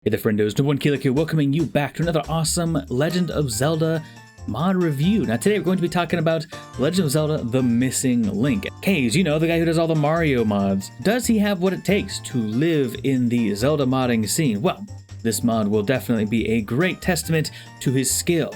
Hey there friendos, Newbornkilik here, welcoming you back to another awesome Legend of Zelda mod review. Now today we're going to be talking about Legend of Zelda The Missing Link. Kaze, you know, the guy who does all the Mario mods. Does he have what it takes to live in the Zelda modding scene? Well, this mod will definitely be a great testament to his skill.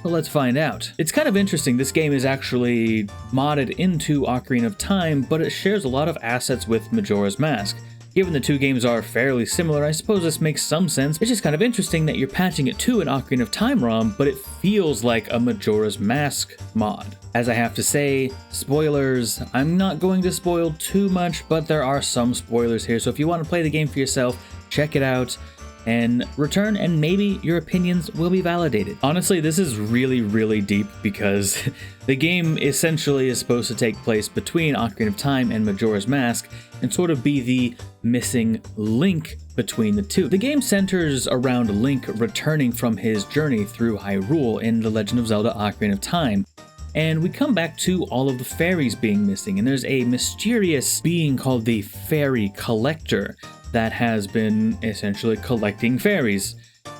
Well, let's find out. It's kind of interesting, this game is actually modded into Ocarina of Time, but it shares a lot of assets with Majora's Mask. Given the two games are fairly similar, I suppose this makes some sense. It's just kind of interesting that you're patching it to an Ocarina of Time ROM, but it feels like a Majora's Mask mod. As I have to say, spoilers, I'm not going to spoil too much, but there are some spoilers here, so if you want to play the game for yourself, check it out and return, and maybe your opinions will be validated. Honestly, this is really deep because the game essentially is supposed to take place between Ocarina of Time and Majora's Mask and sort of be the missing link between the two. The game centers around Link returning from his journey through Hyrule in The Legend of Zelda Ocarina of Time. And we come back to all of the fairies being missing, and there's a mysterious being called the Fairy Collector that has been essentially collecting fairies,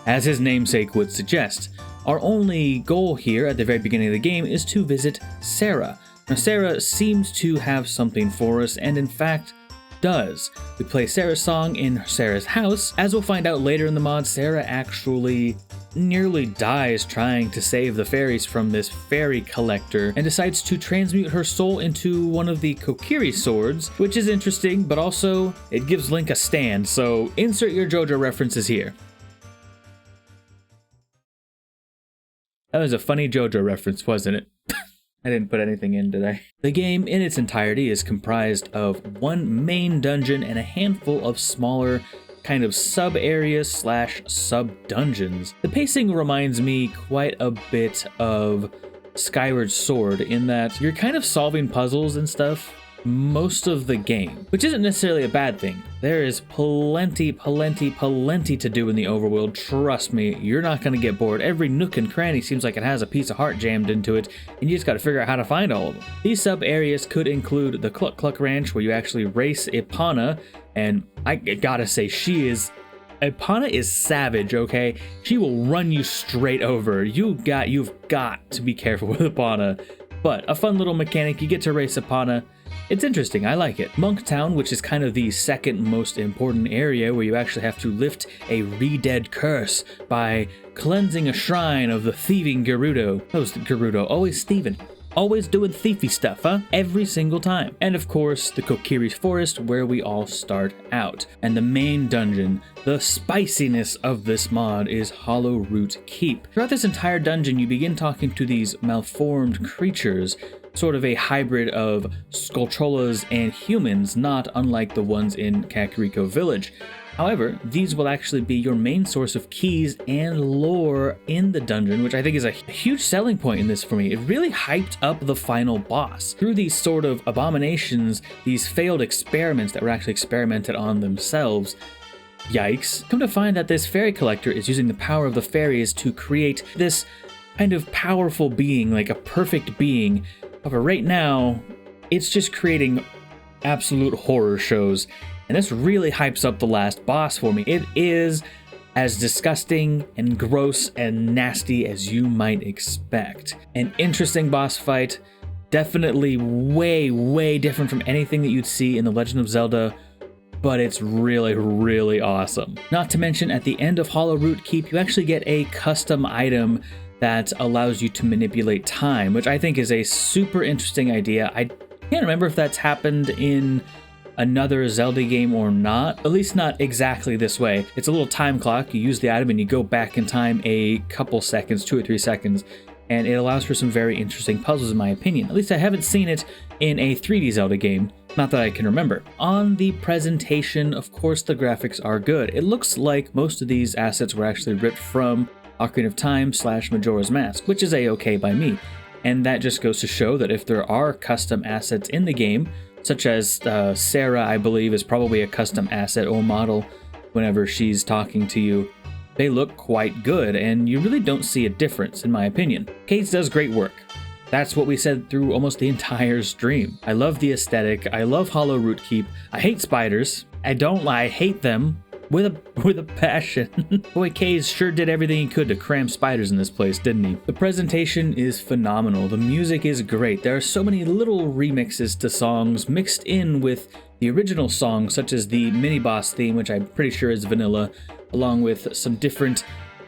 as his namesake would suggest. Our only goal here at the very beginning of the game is to visit Sarah. Now Sarah seems to have something for us, and in fact does. We play Sarah's song in Sarah's house. As we'll find out later in the mod, Sarah actually nearly dies trying to save the fairies from this fairy collector and decides to transmute her soul into one of the Kokiri swords, which is interesting, but also it gives Link a stand, so insert your JoJo references here. That was a funny JoJo reference, wasn't it? I didn't put anything in, did I? The game in its entirety is comprised of one main dungeon and a handful of smaller kind of sub-areas slash sub-dungeons. The pacing reminds me quite a bit of Skyward Sword in that you're kind of solving puzzles and stuff most of the game, which isn't necessarily a bad thing. There is plenty to do in the overworld. Trust me, you're not going to get bored. Every nook and cranny seems like it has a piece of heart jammed into it, and you just got to figure out how to find all of them. These sub-areas could include the Cluck Cluck Ranch, where you actually race Epona, and I gotta say, Epona is savage, okay? She will run you straight over. You've got to be careful with Epona. But a fun little mechanic, you get to race Epona. It's interesting, I like it. Monk Town, which is kind of the second most important area where you actually have to lift a re-dead curse by cleansing a shrine of the thieving Gerudo. That was Gerudo, always thieving. Always doing thiefy stuff, huh? Every single time. And of course, the Kokiri Forest, where we all start out. And the main dungeon, the spiciness of this mod, is Hollow Root Keep. Throughout this entire dungeon, you begin talking to these malformed creatures, sort of a hybrid of Skulltrolas and humans, not unlike the ones in Kakariko Village. However, these will actually be your main source of keys and lore in the dungeon, which I think is a huge selling point in this for me. It really hyped up the final boss. Through these sort of abominations, these failed experiments that were actually experimented on themselves, yikes, come to find that this fairy collector is using the power of the fairies to create this kind of powerful being, like a perfect being. However, right now, it's just creating absolute horror shows. And this really hypes up the last boss for me. It is as disgusting and gross and nasty as you might expect. An interesting boss fight, definitely way different from anything that you'd see in The Legend of Zelda, but it's really awesome. Not to mention, at the end of Hollow Root Keep, you actually get a custom item that allows you to manipulate time, which I think is a super interesting idea. I can't remember if that's happened in another Zelda game or not, at least not exactly this way. It's a little time clock. You use the item and you go back in time a couple seconds, 2 or 3 seconds, and it allows for some very interesting puzzles in my opinion. At least I haven't seen it in a 3D Zelda game, not that I can remember. On the presentation, of course, the graphics are good. It looks like most of these assets were actually ripped from Ocarina of Time / Majora's Mask, which is a-okay by me. And that just goes to show that if there are custom assets in the game, such as Sarah, I believe, is probably a custom asset or model whenever she's talking to you, they look quite good, and you really don't see a difference, in my opinion. Kaze does great work. That's what we said through almost the entire stream. I love the aesthetic, I love Hollow Root Keep, I hate spiders, I hate them, with a passion. Boy, Kaze sure did everything he could to cram spiders in this place, didn't he? The presentation is phenomenal. The music is great. There are so many little remixes to songs mixed in with the original songs, such as the mini-boss theme, which I'm pretty sure is vanilla, along with some different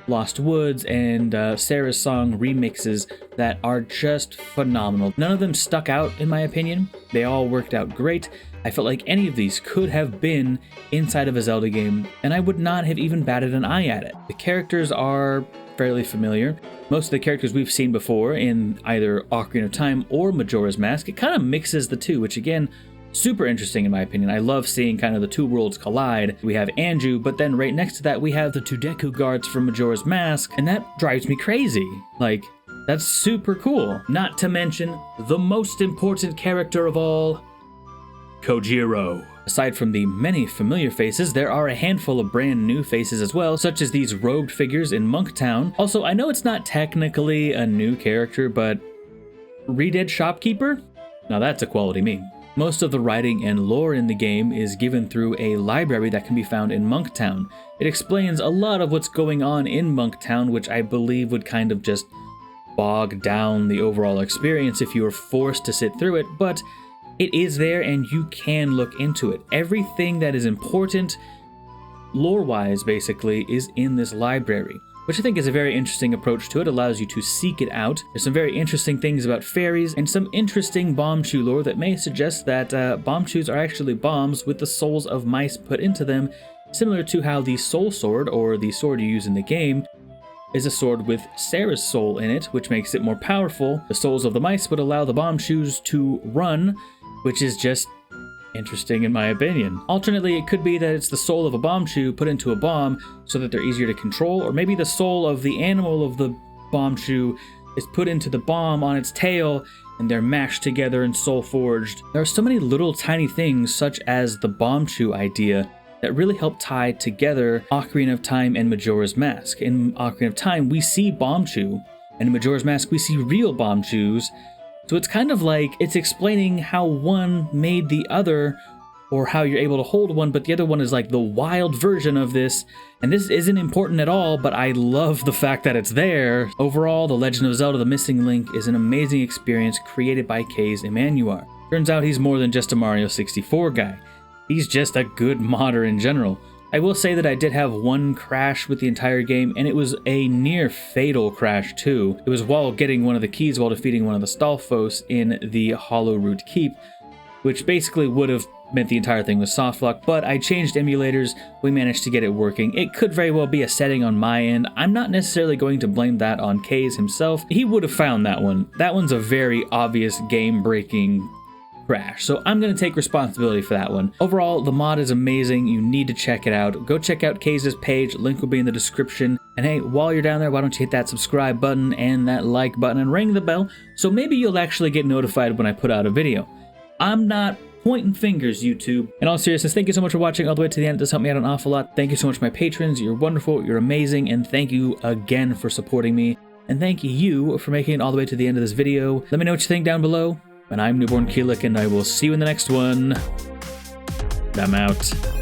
Lost Woods and Sarah's song remixes that are just phenomenal. None of them stuck out in my opinion. They all worked out great. I felt like any of these could have been inside of a Zelda game, and I would not have even batted an eye at it. The characters are fairly familiar. Most of the characters we've seen before in either Ocarina of Time or Majora's Mask. It kind of mixes the two, which again, super interesting in my opinion. I love seeing kind of the two worlds collide. We have Anju, but then right next to that we have the two Deku guards from Majora's Mask, and that drives me crazy. Like, that's super cool. Not to mention the most important character of all, Kojiro. Aside from the many familiar faces, there are a handful of brand new faces as well, such as these robed figures in Monk Town. Also, I know it's not technically a new character, but Redid Shopkeeper? Now that's a quality meme. Most of the writing and lore in the game is given through a library that can be found in Monk Town. It explains a lot of what's going on in Monk Town, which I believe would kind of just bog down the overall experience if you were forced to sit through it, but it is there and you can look into it. Everything that is important, lore-wise basically, is in this library, which I think is a very interesting approach to it. Allows you to seek it out. There's some very interesting things about fairies and some interesting Bombchu lore that may suggest that Bombchus are actually bombs with the souls of mice put into them, similar to how the soul sword, or the sword you use in the game, is a sword with Sarah's soul in it, which makes it more powerful. The souls of the mice would allow the Bombchus to run, which is just interesting in my opinion. Alternately, it could be that it's the soul of a Bombchu put into a bomb so that they're easier to control, or maybe the soul of the animal of the Bombchu is put into the bomb on its tail and they're mashed together and soul forged. There are so many little tiny things, such as the Bombchu idea, that really help tie together Ocarina of Time and Majora's Mask. In Ocarina of Time, we see Bombchu, and in Majora's Mask, we see real Bombchus. So it's kind of like it's explaining how one made the other, or how you're able to hold one, but the other one is like the wild version of this. And this isn't important at all, but I love the fact that it's there. Overall, The Legend of Zelda: The Missing Link is an amazing experience created by Kaze Emanuar. Turns out he's more than just a Mario 64 guy. He's just a good modder in general. I will say that I did have one crash with the entire game, and it was a near fatal crash too. It was while getting one of the keys while defeating one of the Stalfos in the Hollow Root Keep, which basically would have meant the entire thing was softlock, but I changed emulators, we managed to get it working. It could very well be a setting on my end. I'm not necessarily going to blame that on Kaze himself. He would have found that one. That one's a very obvious game-breaking crash, so I'm going to take responsibility for that one. Overall, the mod is amazing. You need to check it out. Go check out Kaze's page. Link will be in the description. And hey, while you're down there, why don't you hit that subscribe button and that like button and ring the bell, so maybe you'll actually get notified when I put out a video. I'm not pointing fingers, YouTube. In all seriousness, thank you so much for watching all the way to the end. It does help me out an awful lot. Thank you so much, my patrons. You're wonderful. You're amazing. And thank you again for supporting me. And thank you for making it all the way to the end of this video. Let me know what you think down below. And I'm Newbornkilik, and I will see you in the next one. I'm out.